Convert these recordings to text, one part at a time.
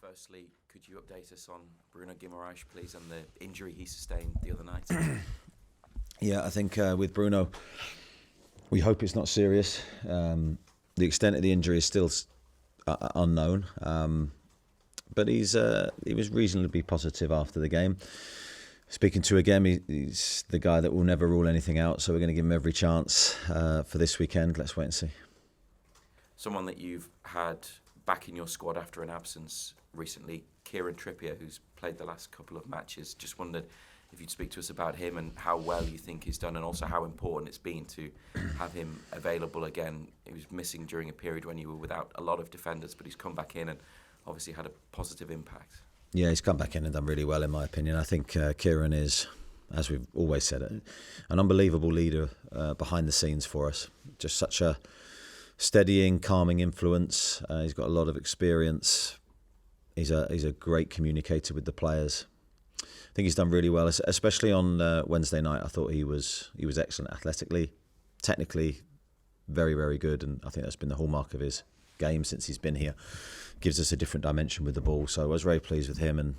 Firstly, could you update us on Bruno Guimaraes, please, and the injury he sustained the other night? Yeah, I think with Bruno, we hope it's not serious. The extent of the injury is still unknown, but he was reasonably positive after the game. Speaking to again, he's the guy that will never rule anything out, so we're going to give him every chance for this weekend. Let's wait and see. Someone that you've had back in your squad after an absence recently, Kieran Trippier, who's played the last couple of matches. Just wondered if you'd speak to us about him and how well you think he's done, and also how important it's been to have him available again. He was missing during a period when you were without a lot of defenders, but he's come back in and obviously had a positive impact. Yeah, he's come back in and done really well, in my opinion. I think Kieran is, as we've always said, an unbelievable leader behind the scenes for us. Just such a steadying, calming influence. He's got a lot of experience. He's a great communicator with the players. I think he's done really well, especially on Wednesday night. I thought he was excellent athletically, technically, very, very good, and I think that's been the hallmark of his game since he's been here. Gives us a different dimension with the ball, so I was very pleased with him. And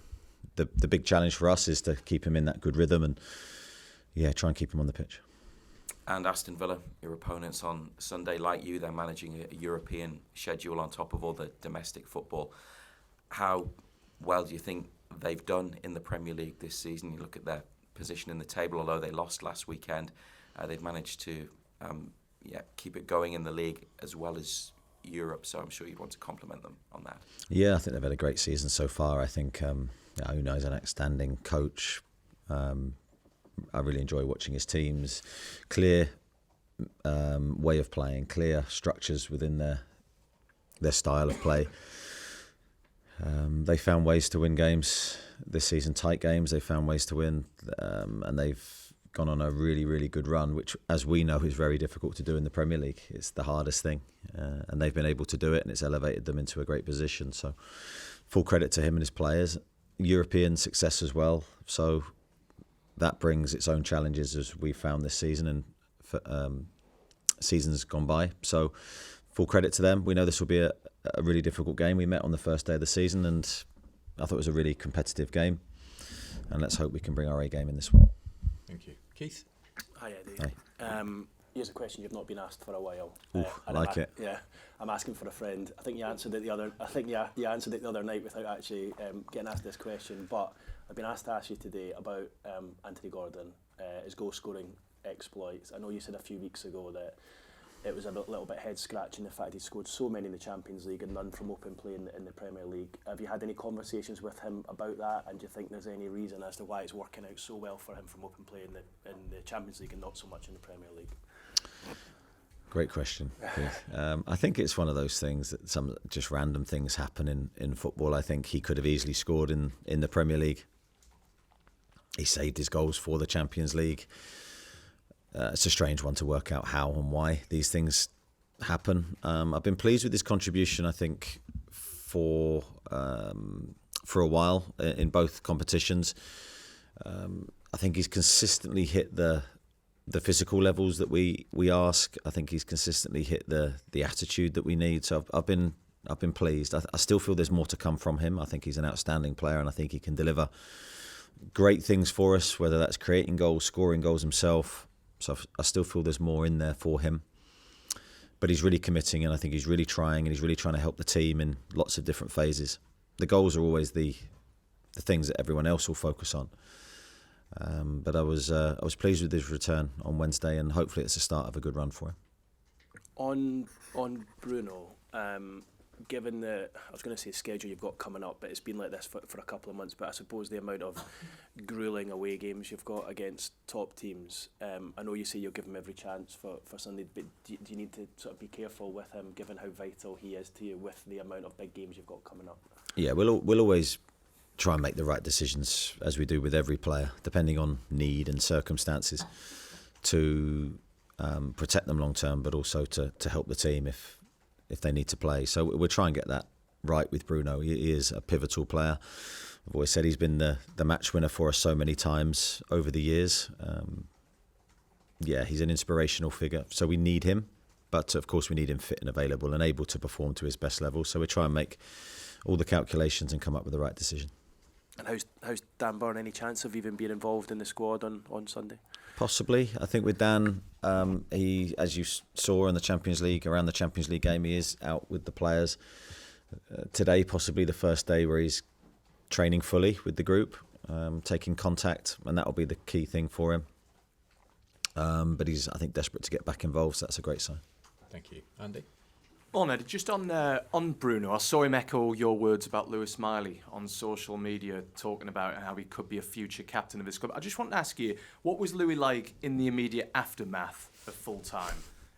the big challenge for us is to keep him in that good rhythm and try and keep him on the pitch. And Aston Villa, your opponents on Sunday, like you, they're managing a European schedule on top of all the domestic football. How well do you think they've done in the Premier League this season? You look at their position in the table, although they lost last weekend, they've managed to keep it going in the league as well as Europe, so I'm sure you'd want to compliment them on that. Yeah, I think they've had a great season so far. I think Howe is an outstanding coach. I really enjoy watching his teams. Clear way of playing, clear structures within their style of play. They found ways to win games this season, tight games. They found ways to win, and they've gone on a really, really good run, which, as we know, is very difficult to do in the Premier League. It's the hardest thing, and they've been able to do it, and it's elevated them into a great position. So full credit to him and his players. European success as well, so that brings its own challenges, as we found this season and seasons gone by. So full credit to them. We know this will be a really difficult game. We met on the first day of the season, and I thought it was a really competitive game, and let's hope we can bring our A game in this one. Thank you. Keith? Hi, Eddie. Hi. Here's a question you've not been asked for a while. I like it. Yeah, I'm asking for a friend. I think you answered it you answered it the other night without actually getting asked this question. But I've been asked to ask you today about Anthony Gordon, his goal-scoring exploits. I know you said a few weeks ago that it was a little bit head-scratching, the fact he scored so many in the Champions League and none from open play in the Premier League. Have you had any conversations with him about that, and do you think there's any reason as to why it's working out so well for him from open play in the Champions League and not so much in the Premier League? Great question. I think it's one of those things that some just random things happen in football. I think he could have easily scored in the Premier League. He saved his goals for the Champions League. It's a strange one to work out how and why these things happen. I've been pleased with his contribution, I think, for a while in both competitions. I think he's consistently hit the physical levels that we ask. I think he's consistently hit the attitude that we need. So I've been pleased. I still feel there's more to come from him. I think he's an outstanding player, and I think he can deliver great things for us, whether that's creating goals, scoring goals himself. So I still feel there's more in there for him. But he's really committing, and I think he's really trying, and he's really trying to help the team in lots of different phases. The goals are always the things that everyone else will focus on. But I was pleased with his return on Wednesday, and hopefully it's the start of a good run for him. On Bruno, given the, I was going to say schedule you've got coming up, but it's been like this for a couple of months, but I suppose the amount of gruelling away games you've got against top teams, I know you say you'll give him every chance for Sunday, but do you need to sort of be careful with him, given how vital he is to you with the amount of big games you've got coming up? Yeah, we'll always try and make the right decisions, as we do with every player, depending on need and circumstances, to protect them long term, but also to help the team if they need to play. So we'll try and get that right with Bruno. He is a pivotal player. I've always said he's been the match winner for us so many times over the years. He's an inspirational figure. So we need him, but of course we need him fit and available and able to perform to his best level. So we try and make all the calculations and come up with the right decision. And how's Dan Burn? Any chance of even being involved in the squad on Sunday? Possibly. I think with Dan, he, as you saw in the Champions League, around the Champions League game, he is out with the players. Today, possibly the first day where he's training fully with the group, taking contact, and that will be the key thing for him. But he's, I think, desperate to get back involved, so that's a great sign. Thank you. Andy? On Ed, just on Bruno, I saw him echo your words about Miley on social media, talking about how he could be a future captain of his club. I just want to ask you, what was Louis like in the immediate aftermath of full-time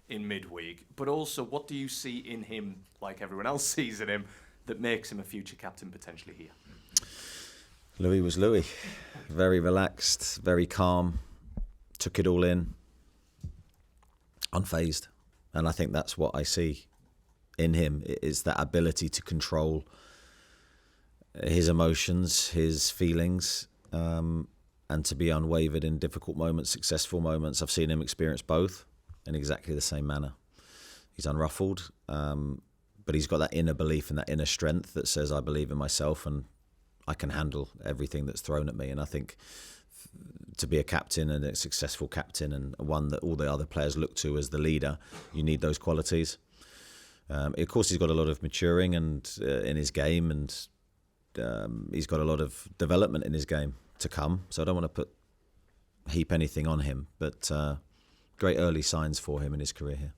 in midweek? But also, what do you see in him, like everyone else sees in him, that makes him a future captain potentially here? Louis was Louis. Very relaxed, very calm, took it all in, unfazed. And I think that's what I see in him, is that ability to control his emotions, his feelings, and to be unwavered in difficult moments, successful moments. I've seen him experience both in exactly the same manner. He's unruffled, but he's got that inner belief and that inner strength that says, I believe in myself and I can handle everything that's thrown at me. And I think to be a captain and a successful captain, and one that all the other players look to as the leader, you need those qualities. Of course, he's got a lot of maturing and in his game, and he's got a lot of development in his game to come. So I don't want to heap anything on him, but great early signs for him in his career here.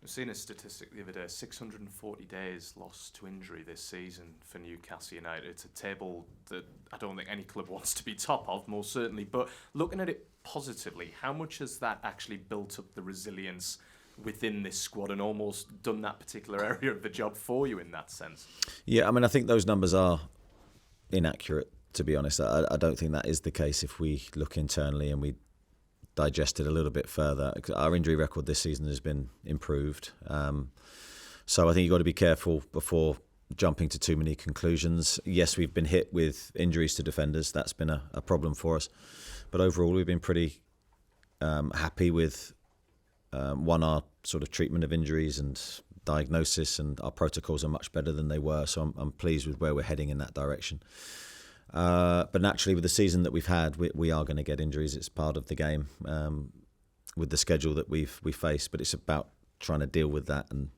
I've seen a statistic the other day, 640 days lost to injury this season for Newcastle United. It's a table that I don't think any club wants to be top of, most certainly. But looking at it positively, how much has that actually built up the resilience within this squad and almost done that particular area of the job for you in that sense? Yeah, I mean, I think those numbers are inaccurate, to be honest. I don't think that is the case if we look internally and we digest it a little bit further. Our injury record this season has been improved. So I think you've got to be careful before jumping to too many conclusions. Yes, we've been hit with injuries to defenders. That's been a problem for us. But overall, we've been pretty happy with our sort of treatment of injuries and diagnosis, and our protocols are much better than they were. So I'm pleased with where we're heading in that direction. But naturally, with the season that we've had, we are going to get injuries. It's part of the game with the schedule that we face. But it's about trying to deal with that and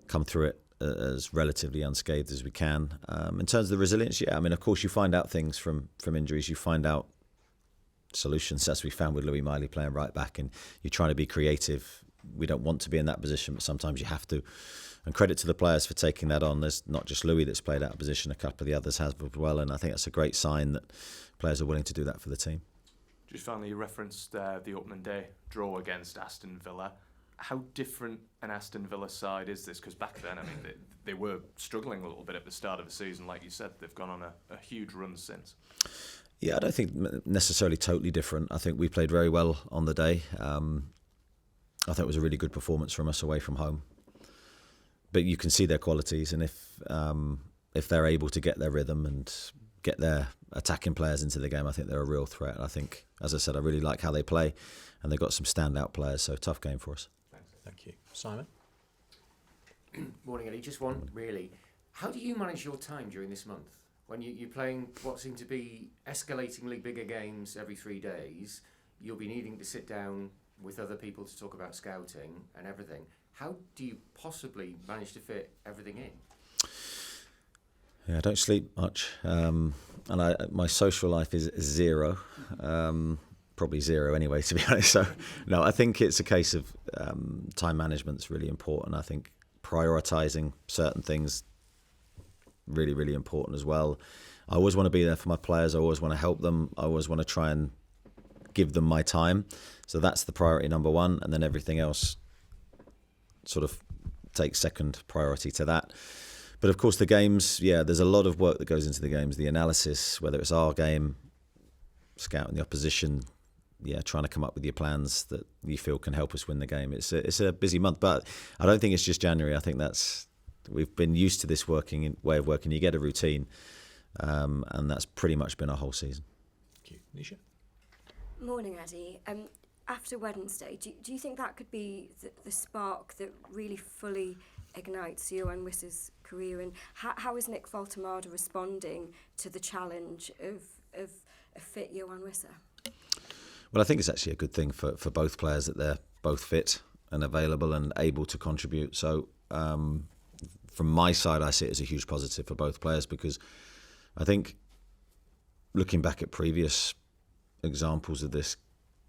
come through it as relatively unscathed as we can. In terms of the resilience, yeah, I mean, of course, you find out things from injuries. You find out solutions, as we found with Miley playing right back, and you're trying to be creative. We don't want to be in that position, but sometimes you have to. And credit to the players for taking that on. There's not just Louis that's played out of position, a couple of the others have as well, and I think that's a great sign that players are willing to do that for the team. Just finally, you referenced the opening day draw against Aston Villa. How different an Aston Villa side is this? Because back then, I mean, they were struggling a little bit at the start of the season. Like you said, they've gone on a huge run since. Yeah, I don't think necessarily totally different. I think we played very well on the day. I think it was a really good performance from us away from home. But you can see their qualities, and if they're able to get their rhythm and get their attacking players into the game, I think they're a real threat. And I think, as I said, I really like how they play, and they've got some standout players. So tough game for us. Thank you. Simon? Morning, Eddie. Just one, really. How do you manage your time during this month? When you're playing what seem to be escalatingly bigger games every 3 days, you'll be needing to sit down with other people to talk about scouting and everything. How do you possibly manage to fit everything in? Yeah, I don't sleep much, and my social life is zero, probably zero anyway, to be honest. So, no, I think it's a case of time management's really important. I think prioritising certain things really, really important as well. I always want to be there for my players. I always want to help them. I always want to try and give them my time. So that's the priority number one, and then everything else sort of takes second priority to that. But of course the games, yeah, there's a lot of work that goes into the games, the analysis, whether it's our game, scouting the opposition, yeah, trying to come up with your plans that you feel can help us win the game. It's a busy month, but I don't think it's just January. I think we've been used to this way of working. You get a routine, and that's pretty much been our whole season. Thank you. Nisha? Morning, Eddie. After Wednesday, do you think that could be the spark that really fully ignites Johan Wissa's career, and how is Nick Faltemada responding to the challenge of a fit Johan Wissa? Well, I think it's actually a good thing for both players that they're both fit and available and able to contribute. So from my side, I see it as a huge positive for both players, because I think looking back at previous examples of this,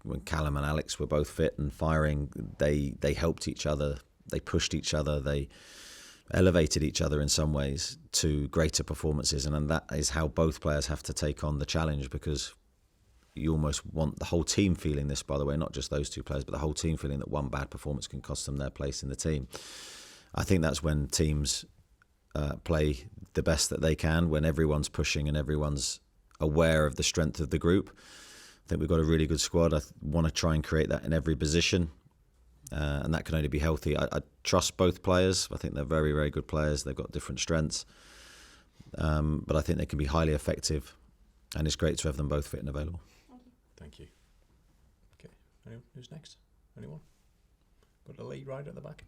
when Callum and Alex were both fit and firing, they helped each other, they pushed each other, they elevated each other in some ways to greater performances, and that is how both players have to take on the challenge, because you almost want the whole team feeling this, by the way, not just those two players, but the whole team feeling that one bad performance can cost them their place in the team. I think that's when teams play the best that they can, when everyone's pushing and everyone's aware of the strength of the group. I think we've got a really good squad. I want to try and create that in every position, and that can only be healthy. I trust both players. I think they're very, very good players. They've got different strengths, but I think they can be highly effective, and it's great to have them both fit and available. Thank you. Okay, who's next? Anyone? Got the lead right at the back.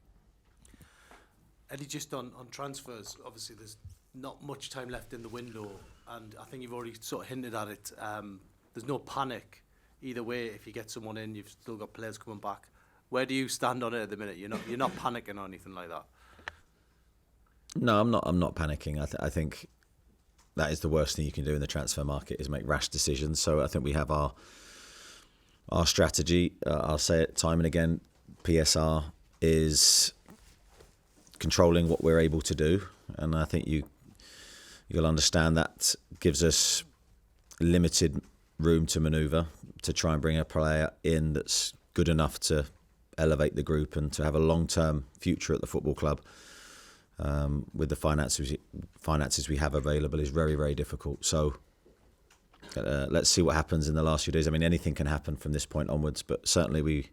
Eddie, just on transfers, obviously there's not much time left in the window, and I think you've already sort of hinted at it. There's no panic either way. If you get someone in, you've still got players coming back. Where do you stand on it at the minute? You're not panicking or anything like that? No, I'm not panicking. I think that is the worst thing you can do in the transfer market, is make rash decisions. So I think we have our strategy. I'll say it time and again. PSR is controlling what we're able to do, and I think you'll understand that gives us limited room to manoeuvre to try and bring a player in that's good enough to elevate the group and to have a long-term future at the football club. With the finances we have available is very, very difficult. So let's see what happens in the last few days. I mean, anything can happen from this point onwards, but certainly we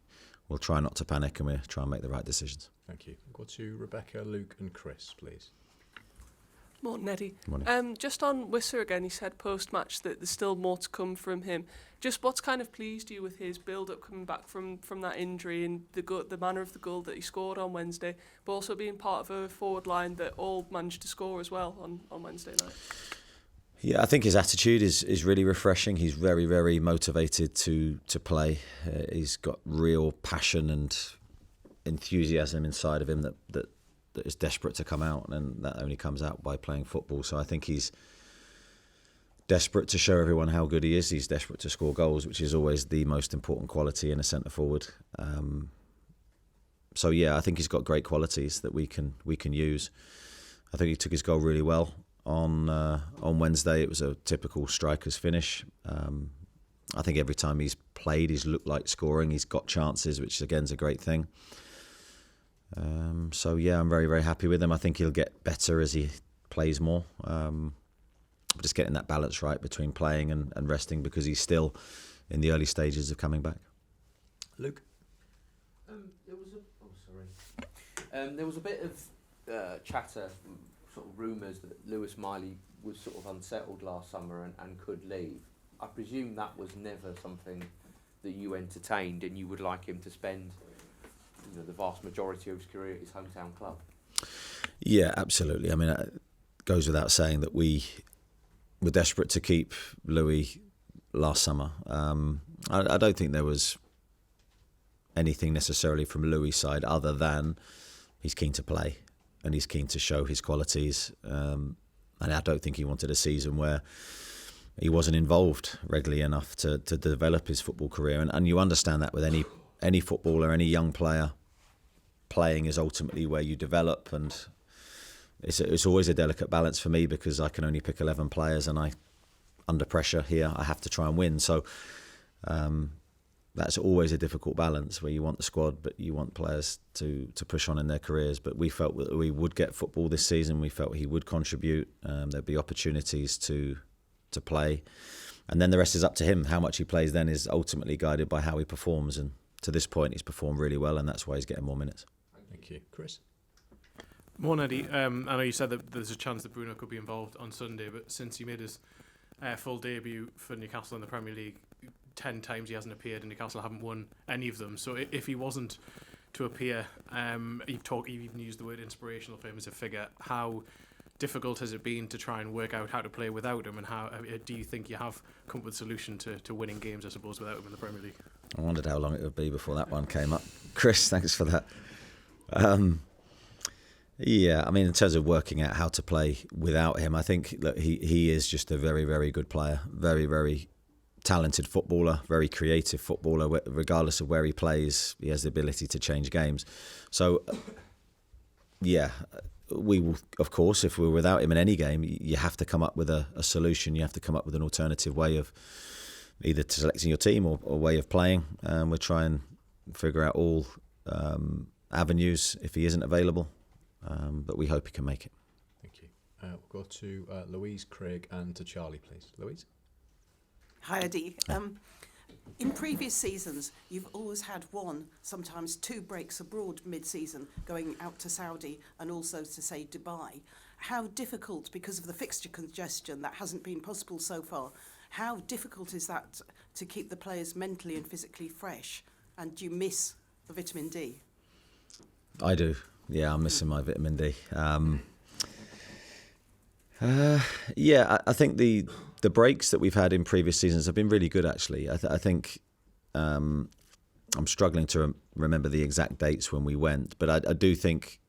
will try not to panic, and we'll try and make the right decisions. Thank you. We'll go to Rebecca, Luke and Chris, please. Morning, Eddie. Morning. Just on Wissa again, he said post-match that there's still more to come from him. Just what's kind of pleased you with his build-up coming back from that injury, and the manner of the goal that he scored on Wednesday, but also being part of a forward line that all managed to score as well on Wednesday night? Yeah, I think his attitude is really refreshing. He's very, very motivated to play. He's got real passion and enthusiasm inside of him that is desperate to come out, and that only comes out by playing football. So I think he's desperate to show everyone how good he is. He's desperate to score goals, which is always the most important quality in a centre forward. So yeah, I think he's got great qualities that we can use. I think he took his goal really well on Wednesday. It was a typical striker's finish. I think every time he's played, he's looked like scoring. He's got chances, which again is a great thing. So yeah, I'm very, very happy with him. I think he'll get better as he plays more. Just getting that balance right between playing and resting, because he's still in the early stages of coming back. Luke? There was a bit of chatter, sort of rumours that Lewis Miley was sort of unsettled last summer and could leave. I presume that was never something that you entertained, and you would like him to spend the vast majority of his career at his hometown club. Yeah, absolutely. I mean, it goes without saying that we were desperate to keep Louis last summer. I don't think there was anything necessarily from Louis' side other than he's keen to play and he's keen to show his qualities. And I don't think he wanted a season where he wasn't involved regularly enough to develop his football career. And you understand that with any footballer, any young player. Playing is ultimately where you develop, and it's always a delicate balance for me, because I can only pick 11 players, and under pressure here I have to try and win. So that's always a difficult balance, where you want the squad but you want players to push on in their careers. But we felt that we would get football this season. We felt he would contribute. There'd be opportunities to play, and then the rest is up to him. How much he plays then is ultimately guided by how he performs, and to this point he's performed really well, and that's why he's getting more minutes. Thank you. Chris? Morning, Eddie. I know you said that there's a chance that Bruno could be involved on Sunday, but since he made his full debut for Newcastle in the Premier League, 10 times he hasn't appeared, and Newcastle haven't won any of them. So if he wasn't to appear. You've even used the word inspirational for him as a figure. How difficult has it been to try and work out how to play without him, and how do you think you have come up with a solution to winning games, I suppose, without him in the Premier League? I wondered how long it would be before that one came up. Chris, thanks for that. Yeah, I mean, in terms of working out how to play without him, I think that he is just a very, very good player, very, very talented footballer, very creative footballer. Regardless of where he plays, he has the ability to change games. So, yeah, we will, of course, if we're without him in any game, you have to come up with a solution. You have to come up with an alternative way of either selecting your team or way of playing. We'll try and figure out all avenues if he isn't available, but we hope he can make it. Thank you. We'll go to Louise, Craig and to Charlie, please. Louise? Hi, Eddie. In previous seasons, you've always had one, sometimes two breaks abroad mid-season, going out to Saudi and also to, say, Dubai. How difficult, because of the fixture congestion, that hasn't been possible so far, how difficult is that to keep the players mentally and physically fresh? And do you miss the vitamin D? I do. Yeah, I'm missing my vitamin D. Yeah, I think the breaks that we've had in previous seasons have been really good, actually. I think I'm struggling to remember the exact dates when we went, but I do think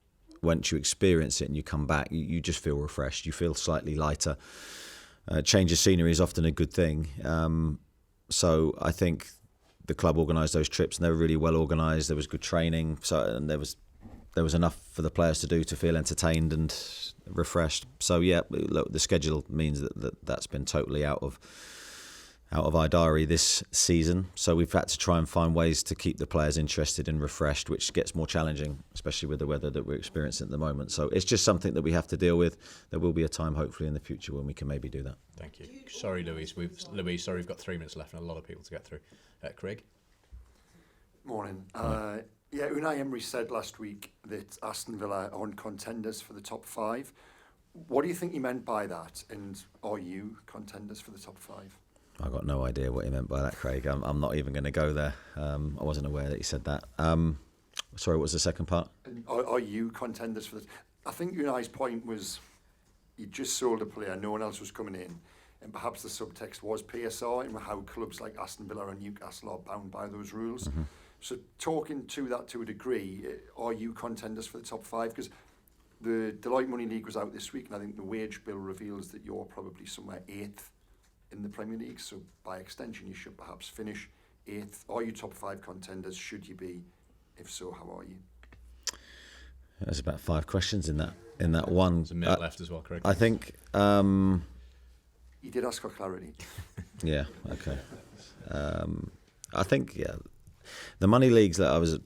once you experience it and you come back, you just feel refreshed. You feel slightly lighter. Change of scenery is often a good thing. So I think the club organised those trips and they were really well organised. There was good training, and there was enough for the players to do to feel entertained and refreshed. So yeah, look, the schedule means that's been totally out of our diary this season. So we've had to try and find ways to keep the players interested and refreshed, which gets more challenging, especially with the weather that we're experiencing at the moment. So it's just something that we have to deal with. There will be a time, hopefully, in the future when we can maybe do that. Thank you. Sorry, Louise. We've got 3 minutes left and a lot of people to get through. Craig? Morning. Yeah, Unai Emery said last week that Aston Villa aren't contenders for the top 5. What do you think he meant by that? And are you contenders for the top 5? I've got no idea what he meant by that, Craig. I'm not even going to go there. I wasn't aware that he said that. Sorry, what was the second part? Are you contenders for the... I think Unai's point was he just sold a player, no one else was coming in, and perhaps the subtext was PSR and how clubs like Aston Villa and Newcastle are bound by those rules. Mm-hmm. So talking to that to a degree, are you contenders for the top 5? Because the Deloitte Money League was out this week, and I think the wage bill reveals that you're probably somewhere 8th in the Premier League. So by extension, you should perhaps finish 8th. Are you top 5 contenders? Should you be? If so, how are you? There's about 5 questions in that one. There's a minute left as well, Craig. I think... He did ask for clarity. Yeah, okay. I think, yeah... The money leagues, that I was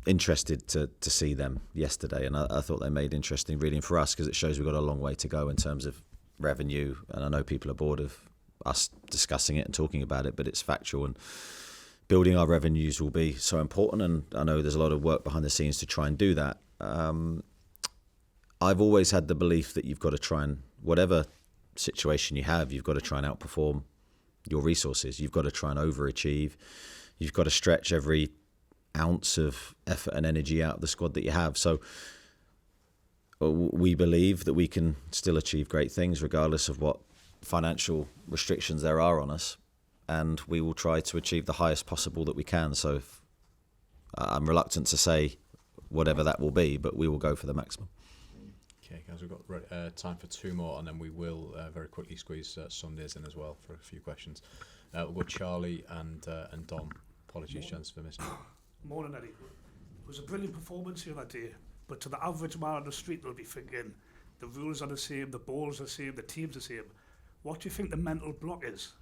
interested to see them yesterday, and I thought they made interesting reading for us because it shows we've got a long way to go in terms of revenue. And I know people are bored of us discussing it and talking about it, but it's factual, and building our revenues will be so important. And I know there's a lot of work behind the scenes to try and do that. I've always had the belief that you've got to try and, whatever situation you have, you've got to try and outperform your resources. You've got to try and overachieve. You've got to stretch every ounce of effort and energy out of the squad that you have. So we believe that we can still achieve great things regardless of what financial restrictions there are on us. And we will try to achieve the highest possible that we can. So I'm reluctant to say whatever that will be, but we will go for the maximum. Okay, guys, we've got time for 2 more, and then we will very quickly squeeze Sundays in as well for a few questions. We'll go Charlie and Dom. Apologies, gents, for missing it. Morning, Eddie. It was a brilliant performance here that day, but to the average man on the street, they'll be thinking the rules are the same, the balls are the same, the team's the same. What do you think the mental block is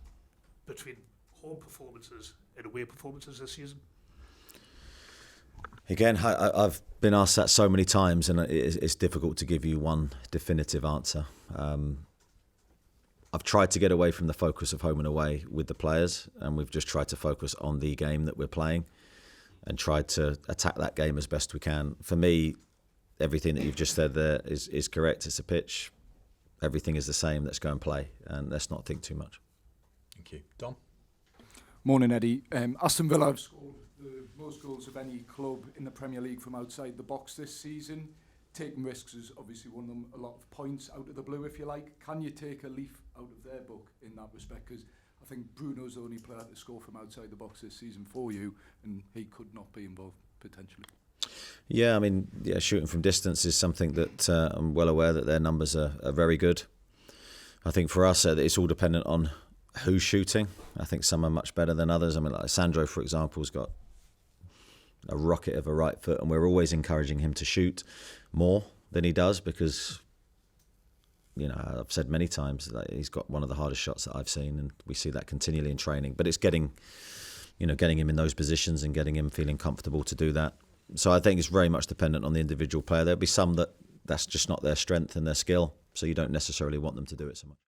between home performances and away performances this season? Again, I've been asked that so many times, and it's difficult to give you one definitive answer. I've tried to get away from the focus of home and away with the players, and we've just tried to focus on the game that we're playing and tried to attack that game as best we can. For me, everything that you've just said there is correct. It's a pitch. Everything is the same. Let's go and play, and let's not think too much. Thank you. Dom? Morning, Eddie. Aston Villa have scored the most goals of any club in the Premier League from outside the box this season. Taking risks is obviously won them a lot of points out of the blue, if you like. Can you take a leaf out of their book in that respect? Because I think Bruno's the only player to score from outside the box this season for you, and he could not be involved potentially. Yeah, I mean, shooting from distance is something that I'm well aware that their numbers are very good. I think for us, it's all dependent on who's shooting. I think some are much better than others. I mean, like Sandro, for example, has got a rocket of a right foot, and we're always encouraging him to shoot more than he does because, you know, I've said many times that he's got one of the hardest shots that I've seen, and we see that continually in training. But it's getting him in those positions and getting him feeling comfortable to do that. So I think it's very much dependent on the individual player. There'll be some that's just not their strength and their skill, so you don't necessarily want them to do it so much.